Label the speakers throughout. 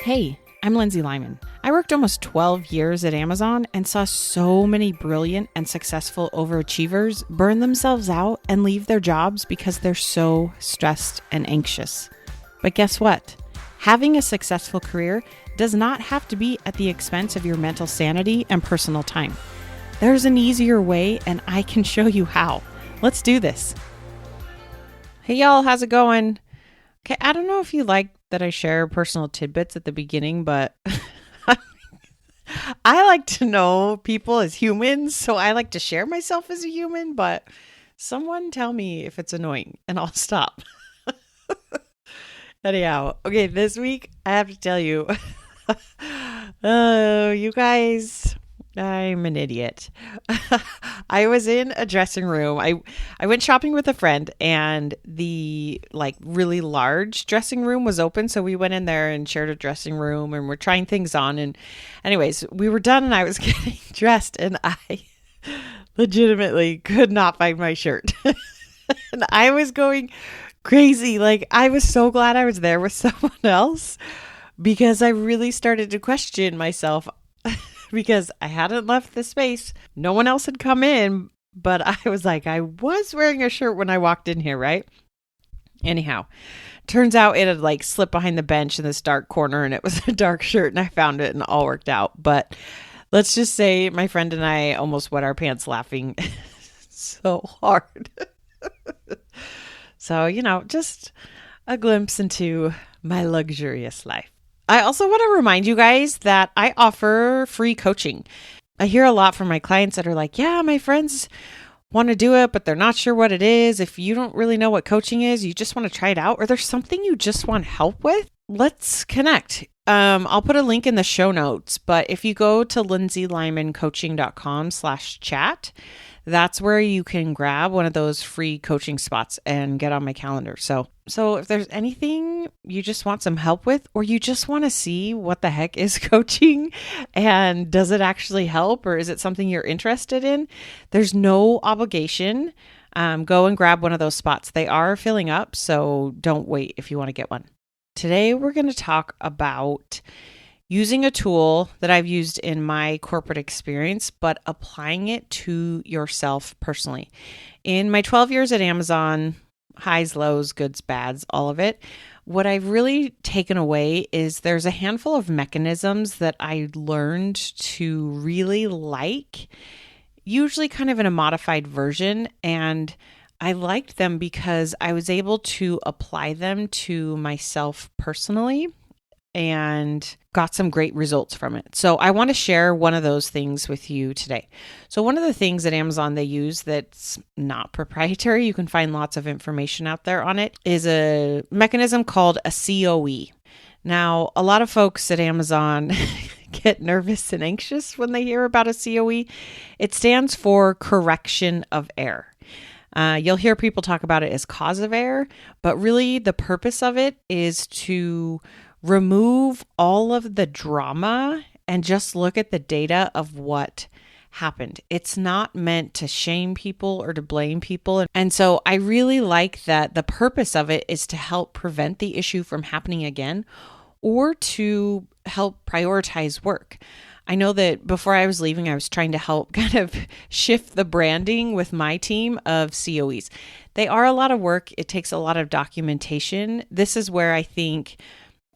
Speaker 1: Hey, I'm Lindsay Lyman. I worked almost 12 years at Amazon and saw so many brilliant and successful overachievers burn themselves out and leave their jobs because they're so stressed and anxious. But guess what? Having a successful career does not have to be at the expense of your mental sanity and personal time. There's an easier way, and I can show you how. Let's do this. Hey y'all, how's it going? Okay, I don't know if you like that I share personal tidbits at the beginning, but I like to know people as humans, so I like to share myself as a human, but someone tell me if it's annoying and I'll stop. Anyhow, okay, this week I have to tell you, you guys, I'm an idiot. I was in a dressing room. I went shopping with a friend, and the really large dressing room was open. So we went in there and shared a dressing room, and we're trying things on. And anyways, we were done and I was getting dressed, and I legitimately could not find my shirt. And I was going crazy. I was so glad I was there with someone else, because I really started to question myself. Because I hadn't left the space. No one else had come in, but I was like, I was wearing a shirt when I walked in here, right? Anyhow, turns out it had slipped behind the bench in this dark corner, and it was a dark shirt, and I found it and it all worked out. But let's just say my friend and I almost wet our pants laughing so hard. So, just a glimpse into my luxurious life. I also want to remind you guys that I offer free coaching. I hear a lot from my clients that are like, yeah, my friends want to do it, but they're not sure what it is. If you don't really know what coaching is, you just want to try it out, or there's something you just want help with, let's connect. I'll put a link in the show notes, but if you go to lindsaylymancoaching.com/chat, that's where you can grab one of those free coaching spots and get on my calendar. So if there's anything you just want some help with, or you just want to see what the heck is coaching and does it actually help, or is it something you're interested in, there's no obligation. Go and grab one of those spots. They are filling up, so don't wait if you want to get one. Today, we're going to talk about using a tool that I've used in my corporate experience, but applying it to yourself personally. In my 12 years at Amazon, highs, lows, goods, bads, all of it, what I've really taken away is there's a handful of mechanisms that I learned to really like, usually kind of in a modified version, and I liked them because I was able to apply them to myself personally and got some great results from it. So I want to share one of those things with you today. So one of the things at Amazon they use that's not proprietary, you can find lots of information out there on it, is a mechanism called a COE. Now, a lot of folks at Amazon get nervous and anxious when they hear about a COE. It stands for correction of error. You'll hear people talk about it as cause of error, but really the purpose of it is to remove all of the drama and just look at the data of what happened. It's not meant to shame people or to blame people. And so I really like that the purpose of it is to help prevent the issue from happening again, or to help prioritize work. I know that before I was leaving, I was trying to help kind of shift the branding with my team of COEs. They are a lot of work. It takes a lot of documentation. This is where I think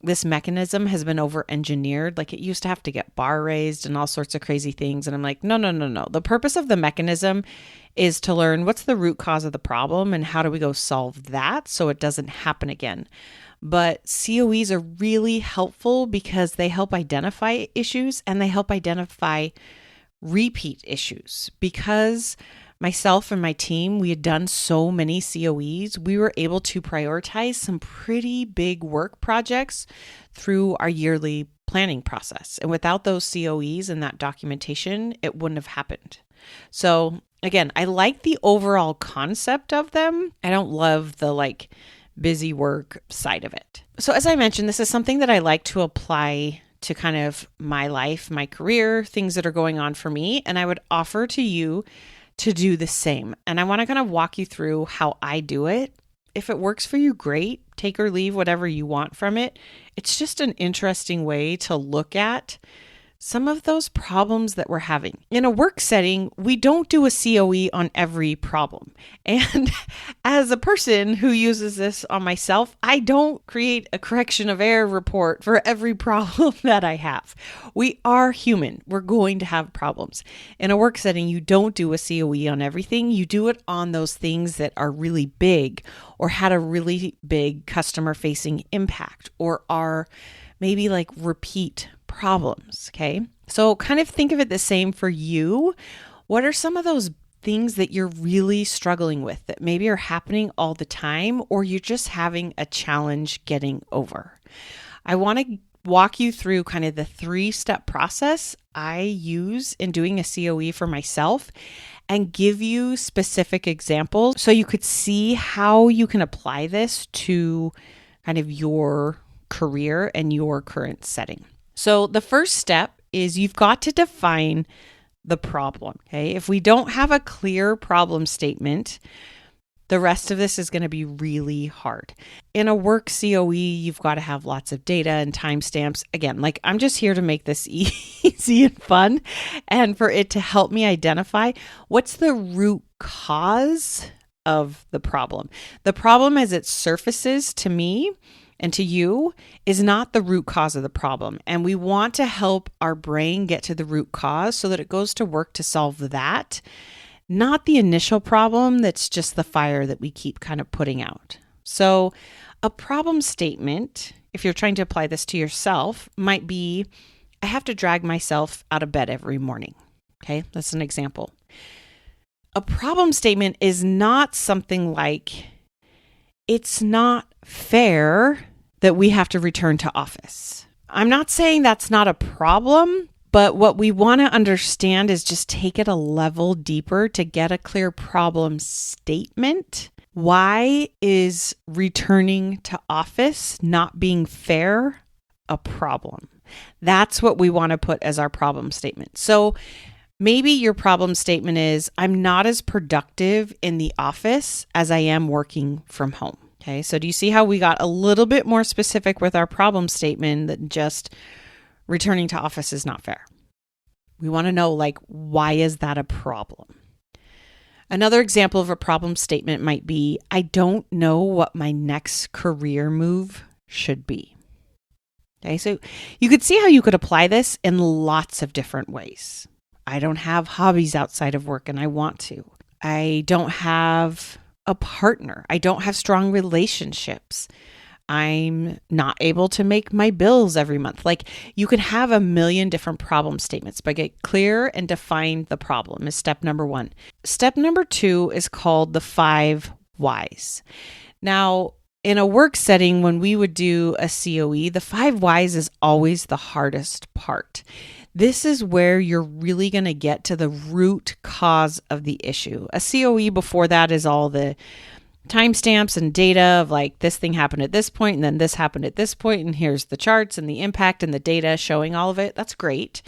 Speaker 1: this mechanism has been over-engineered. It used to have to get bar raised and all sorts of crazy things. And I'm like, no. The purpose of the mechanism is to learn what's the root cause of the problem and how do we go solve that so it doesn't happen again. But COEs are really helpful because they help identify issues and they help identify repeat issues. Because myself and my team, we had done so many COEs, we were able to prioritize some pretty big work projects through our yearly planning process. And without those COEs and that documentation, it wouldn't have happened. So again, I like the overall concept of them. I don't love the busy work side of it. So as I mentioned, this is something that I like to apply to kind of my life, my career, things that are going on for me. And I would offer to you to do the same. And I want to kind of walk you through how I do it. If it works for you, great. Take or leave whatever you want from it. It's just an interesting way to look at some of those problems that we're having. In a work setting, we don't do a COE on every problem. And as a person who uses this on myself, I don't create a correction of error report for every problem that I have. We are human. We're going to have problems. In a work setting, you don't do a COE on everything. You do it on those things that are really big or had a really big customer-facing impact or are maybe like repeat problems, okay? So kind of think of it the same for you. What are some of those things that you're really struggling with that maybe are happening all the time or you're just having a challenge getting over? I want to walk you through kind of the 3-step process I use in doing a COE for myself and give you specific examples so you could see how you can apply this to kind of your career and your current setting. So the first step is you've got to define the problem. Okay. If we don't have a clear problem statement, the rest of this is going to be really hard. In a work COE, you've got to have lots of data and timestamps. Again, like I'm just here to make this easy and fun and for it to help me identify what's the root cause of the problem. The problem as it surfaces to me and to you is not the root cause of the problem. And we want to help our brain get to the root cause so that it goes to work to solve that, not the initial problem that's just the fire that we keep kind of putting out. So a problem statement, if you're trying to apply this to yourself, might be, I have to drag myself out of bed every morning. Okay, that's an example. A problem statement is not something like, it's not fair that we have to return to office. I'm not saying that's not a problem, but what we want to understand is just take it a level deeper to get a clear problem statement. Why is returning to office not being fair a problem? That's what we want to put as our problem statement. So maybe your problem statement is, I'm not as productive in the office as I am working from home. Okay, so do you see how we got a little bit more specific with our problem statement than just returning to office is not fair? We want to know, like, why is that a problem? Another example of a problem statement might be, I don't know what my next career move should be. Okay, so you could see how you could apply this in lots of different ways. I don't have hobbies outside of work and I want to. I don't have a partner. I don't have strong relationships. I'm not able to make my bills every month. Like you can have a million different problem statements, but get clear and define the problem is step number 1. Step number 2 is called the 5 whys. Now, in a work setting, when we would do a COE, the 5 whys is always the hardest part. This is where you're really going to get to the root cause of the issue. A COE before that is all the timestamps and data of like this thing happened at this point and then this happened at this point and here's the charts and the impact and the data showing all of it. That's great.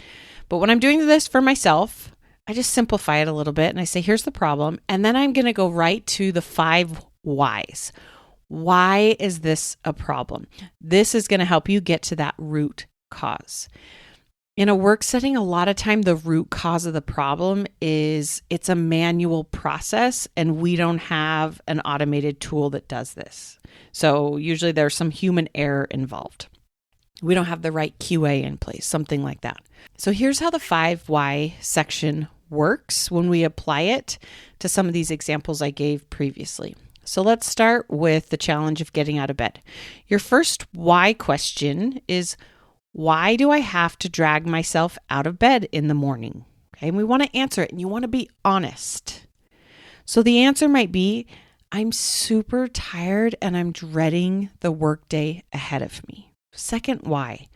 Speaker 1: But when I'm doing this for myself, I just simplify it a little bit and I say, here's the problem. And then I'm going to go right to the 5 whys. Why is this a problem? This is going to help you get to that root cause. In a work setting, a lot of time, the root cause of the problem is it's a manual process and we don't have an automated tool that does this. So usually there's some human error involved. We don't have the right QA in place, something like that. So here's how the 5 why section works when we apply it to some of these examples I gave previously. So let's start with the challenge of getting out of bed. Your first why question is, why do I have to drag myself out of bed in the morning? Okay, and we want to answer it and you want to be honest. So the answer might be, I'm super tired and I'm dreading the workday ahead of me. Second why.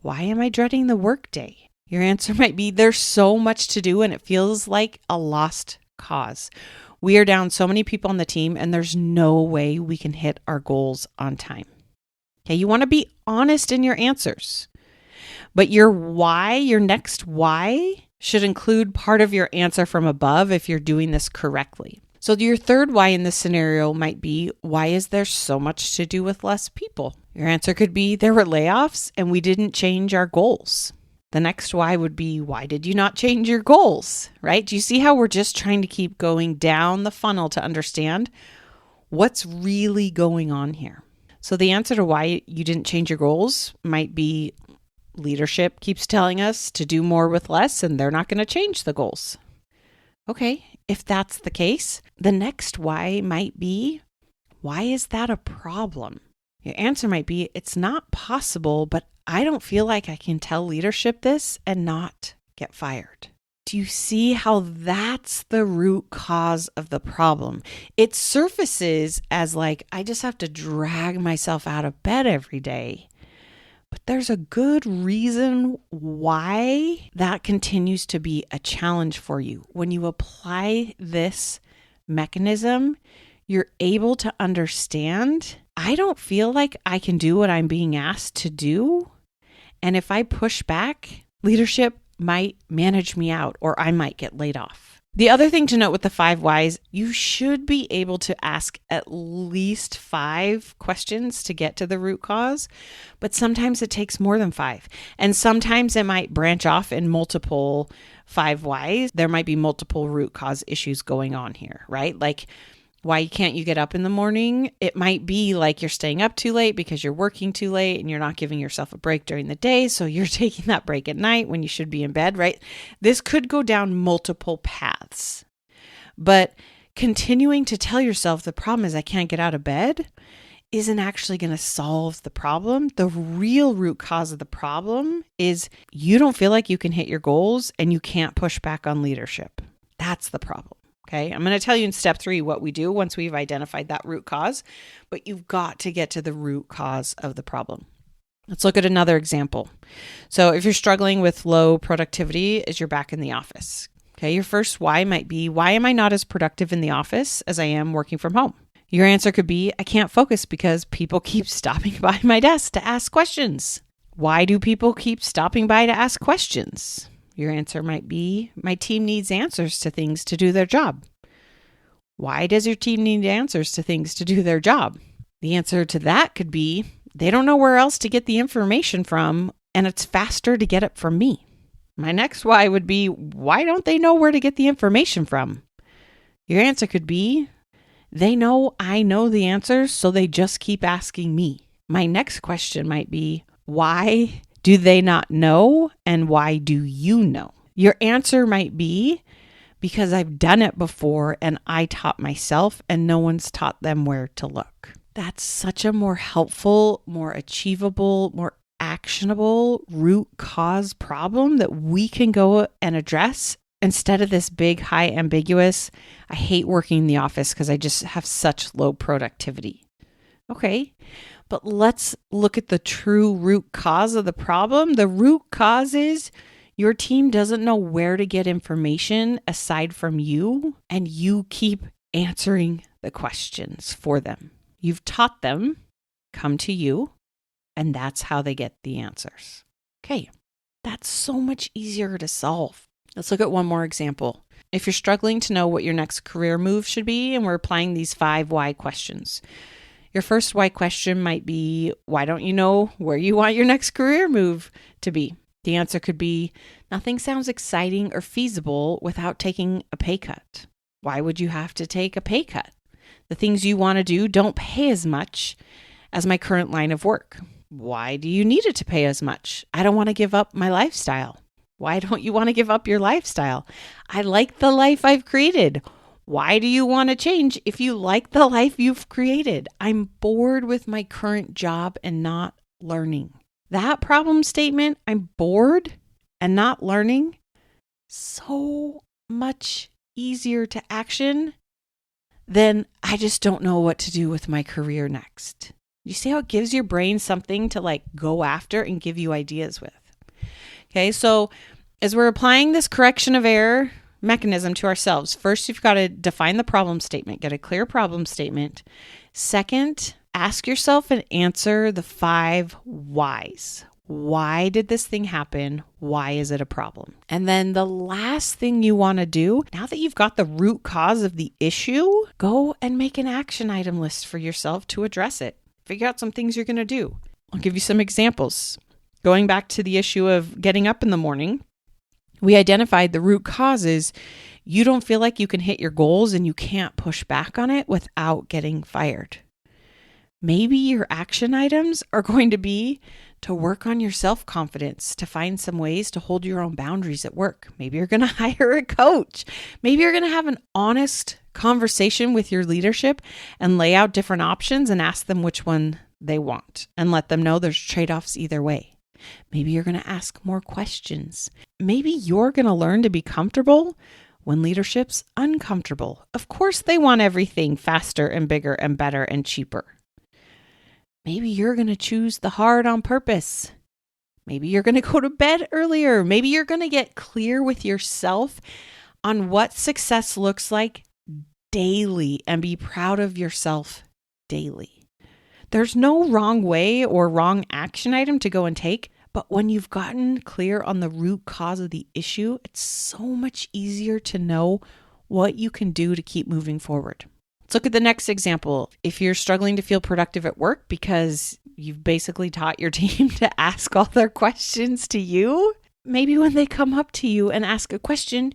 Speaker 1: Why am I dreading the workday? Your answer might be, there's so much to do and it feels like a lost cause. We are down so many people on the team and there's no way we can hit our goals on time. Okay, you want to be honest in your answers, but your why, your next why, should include part of your answer from above if you're doing this correctly. So your third why in this scenario might be, why is there so much to do with less people? Your answer could be, there were layoffs and we didn't change our goals. The next why would be, why did you not change your goals, right? Do you see how we're just trying to keep going down the funnel to understand what's really going on here? So the answer to why you didn't change your goals might be, leadership keeps telling us to do more with less and they're not going to change the goals. Okay, if that's the case, the next why might be, why is that a problem? Your answer might be, it's not possible, but I don't feel like I can tell leadership this and not get fired. Do you see how that's the root cause of the problem? It surfaces as like, I just have to drag myself out of bed every day. But there's a good reason why that continues to be a challenge for you. When you apply this mechanism, you're able to understand, I don't feel like I can do what I'm being asked to do. And if I push back, leadership might manage me out or I might get laid off. The other thing to note with the 5 whys, you should be able to ask at least 5 questions to get to the root cause, but sometimes it takes more than 5. And sometimes it might branch off in multiple 5 whys. There might be multiple root cause issues going on here, right? Like, why can't you get up in the morning? It might be like you're staying up too late because you're working too late and you're not giving yourself a break during the day. So you're taking that break at night when you should be in bed, right? This could go down multiple paths. But continuing to tell yourself the problem is I can't get out of bed isn't actually going to solve the problem. The real root cause of the problem is you don't feel like you can hit your goals and you can't push back on leadership. That's the problem. Okay, I'm going to tell you in step 3 what we do once we've identified that root cause, but you've got to get to the root cause of the problem. Let's look at another example. So if you're struggling with low productivity as you're back in the office, okay, your first why might be, why am I not as productive in the office as I am working from home? Your answer could be, I can't focus because people keep stopping by my desk to ask questions. Why do people keep stopping by to ask questions? Your answer might be, my team needs answers to things to do their job. Why does your team need answers to things to do their job? The answer to that could be, they don't know where else to get the information from, and it's faster to get it from me. My next why would be, why don't they know where to get the information from? Your answer could be, they know I know the answers, so they just keep asking me. My next question might be, why do they not know, and why do you know? Your answer might be, because I've done it before and I taught myself and no one's taught them where to look. That's such a more helpful, more achievable, more actionable root cause problem that we can go and address instead of this big, high ambiguous, I hate working in the office because I just have such low productivity. Okay, but let's look at the true root cause of the problem. The root cause is your team doesn't know where to get information aside from you, and you keep answering the questions for them. You've taught them, come to you, and that's how they get the answers. Okay, that's so much easier to solve. Let's look at one more example. If you're struggling to know what your next career move should be, and we're applying these 5 why questions. Your first why question might be, why don't you know where you want your next career move to be? The answer could be, nothing sounds exciting or feasible without taking a pay cut. Why would you have to take a pay cut? The things you want to do don't pay as much as my current line of work. Why do you need it to pay as much? I don't want to give up my lifestyle. Why don't you want to give up your lifestyle? I like the life I've created. Why do you want to change if you like the life you've created? I'm bored with my current job and not learning. That problem statement, I'm bored and not learning, so much easier to action than I just don't know what to do with my career next. You see how it gives your brain something to go after and give you ideas with. Okay, so as we're applying this correction of error mechanism to ourselves, first you've got to define the problem statement, get a clear problem statement. Second, ask yourself and answer the 5 whys. Why did this thing happen? Why is it a problem? And then the last thing you want to do, now that you've got the root cause of the issue, go and make an action item list for yourself to address it. Figure out some things you're going to do. I'll give you some examples. Going back to the issue of getting up in the morning, we identified the root causes. You don't feel like you can hit your goals and you can't push back on it without getting fired. Maybe your action items are going to be to work on your self-confidence, to find some ways to hold your own boundaries at work. Maybe you're going to hire a coach. Maybe you're going to have an honest conversation with your leadership and lay out different options and ask them which one they want and let them know there's trade-offs either way. Maybe you're going to ask more questions. Maybe you're going to learn to be comfortable when leadership's uncomfortable. Of course, they want everything faster and bigger and better and cheaper. Maybe you're going to choose the hard on purpose. Maybe you're going to go to bed earlier. Maybe you're going to get clear with yourself on what success looks like daily and be proud of yourself daily. There's no wrong way or wrong action item to go and take, but when you've gotten clear on the root cause of the issue, it's so much easier to know what you can do to keep moving forward. Let's look at the next example. If you're struggling to feel productive at work because you've basically taught your team to ask all their questions to you, maybe when they come up to you and ask a question,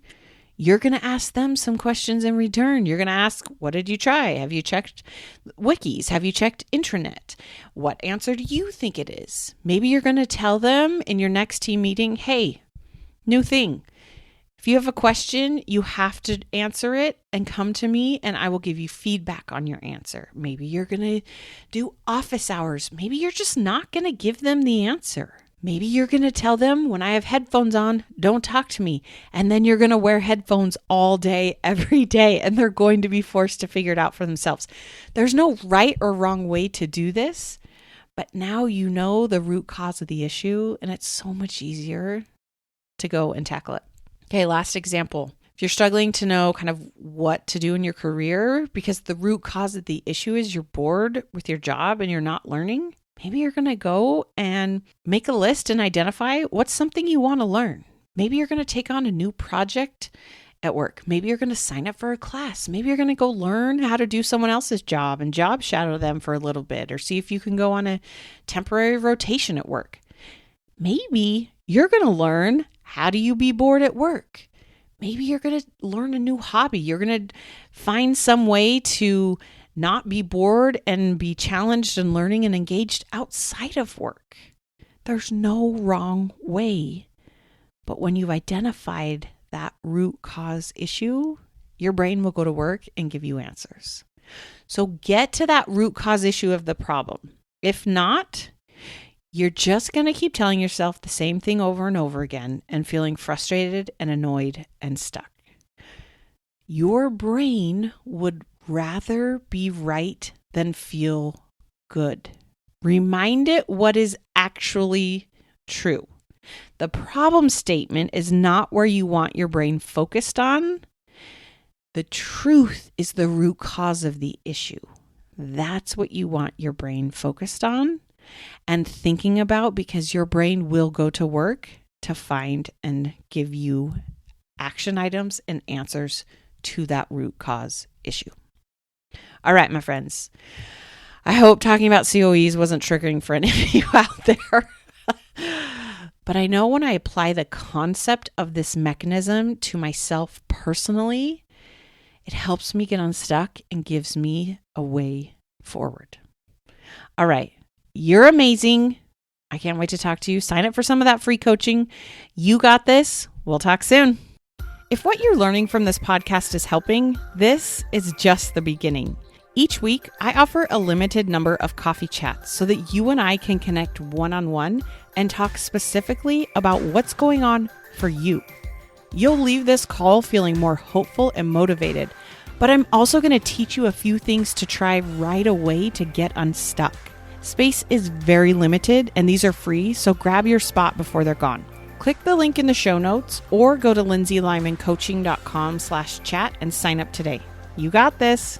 Speaker 1: you're going to ask them some questions in return. You're going to ask, what did you try? Have you checked wikis? Have you checked intranet? What answer do you think it is? Maybe you're going to tell them in your next team meeting, hey, new thing. If you have a question, you have to answer it and come to me and I will give you feedback on your answer. Maybe you're going to do office hours. Maybe you're just not going to give them the answer. Maybe you're going to tell them when I have headphones on, don't talk to me. And then you're going to wear headphones all day, every day, and they're going to be forced to figure it out for themselves. There's no right or wrong way to do this, but now you know the root cause of the issue and it's so much easier to go and tackle it. Okay, last example. If you're struggling to know kind of what to do in your career because the root cause of the issue is you're bored with your job and you're not learning, maybe you're going to go and make a list and identify what's something you want to learn. Maybe you're going to take on a new project at work. Maybe you're going to sign up for a class. Maybe you're going to go learn how to do someone else's job and job shadow them for a little bit or see if you can go on a temporary rotation at work. Maybe you're going to learn how do you be bored at work? Maybe you're going to learn a new hobby. You're going to find some way to not be bored and be challenged and learning and engaged outside of work. There's no wrong way. But when you've identified that root cause issue, your brain will go to work and give you answers. So get to that root cause issue of the problem. If not, you're just going to keep telling yourself the same thing over and over again and feeling frustrated and annoyed and stuck. Your brain would rather be right than feel good. Remind it what is actually true. The problem statement is not where you want your brain focused on. The truth is the root cause of the issue. That's what you want your brain focused on and thinking about, because your brain will go to work to find and give you action items and answers to that root cause issue. All right, my friends. I hope talking about COEs wasn't triggering for any of you out there. But I know when I apply the concept of this mechanism to myself personally, it helps me get unstuck and gives me a way forward. All right. You're amazing. I can't wait to talk to you. Sign up for some of that free coaching. You got this. We'll talk soon. If what you're learning from this podcast is helping, this is just the beginning. Each week, I offer a limited number of coffee chats so that you and I can connect one-on-one and talk specifically about what's going on for you. You'll leave this call feeling more hopeful and motivated, but I'm also going to teach you a few things to try right away to get unstuck. Space is very limited and these are free, so grab your spot before they're gone. Click the link in the show notes or go to lindsaylymancoaching.com/chat and sign up today. You got this.